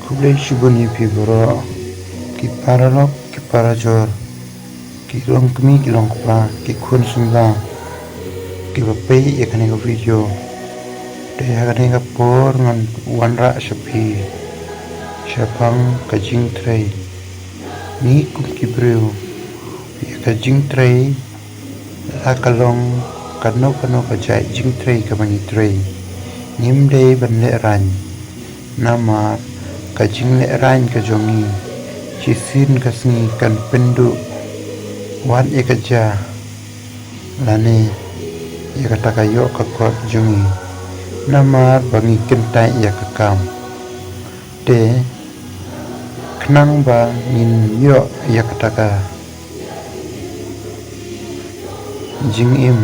Kublai shibuni piboro ki paralok ki parajor ki longkmi ki longkpa ki khun sumla ki bapai ekane ka video te hakane ka por ngan wanra shapi shapang ka jingtrei ni kum ki breu ka jingtrei akalong kano ka jai jingtrei ka mani trei ngim dei ban le ran nama ka jing le ran ka jongi chisin ka sngi kan pendu wan ekaja lane yakataka yo ka kot jongi nama bangi kyntaid ya ka kam te knang ba ngin yo yakataka ngim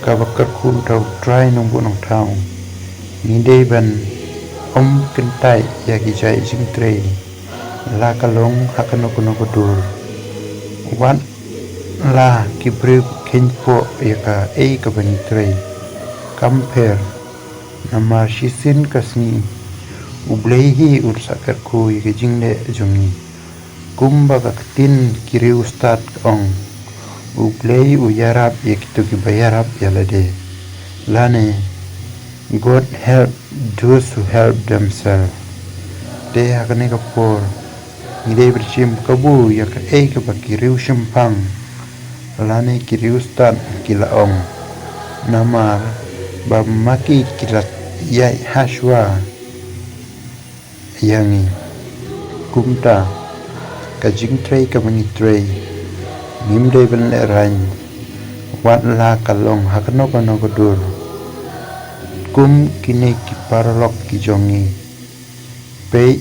ka bakar ku tau try nong bu nong thau ni dei ban kyntaid ya ki jai jingtrei la kalong hakano kuno kudur wan la ki breu kenpo ya ka ka bani trei compare nama shisin kasni ublehi ursakar ku ya jingle jongi kumba ka tin kiriu start ong ublei uyarap ya kitu ki bayarap ya lade lane God help those who help themselves te hakane ka por ngidei berchim kabu ya ka ka bakiriu shimpang lane kiriu start kilaong namar ba maki kilat yai hashwa yangi kumta ka jingtrei ka mani trei nimdei ban le ran wat la kalong hakano kono kodur kum kine ki paralok ki jongi pe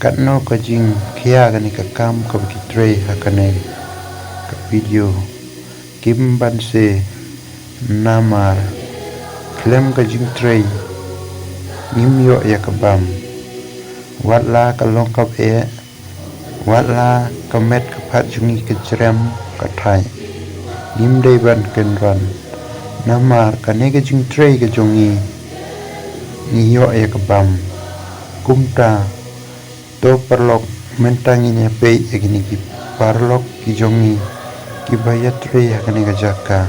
kano ka jing kia gani ka kam ka ki trei hakane ka video kimban se namar klem ka jing trei nimyo ya ka bam watla ka long ka watla ka met ka phat jungi ka jrem ka thai nim dei ban ken ran namar ka ne ka jing trei ka jongi niyo ya ka bam kumta to perlok mentangi ne pe egini ki parlok ki jongi ki bayat trei hakane ka jaka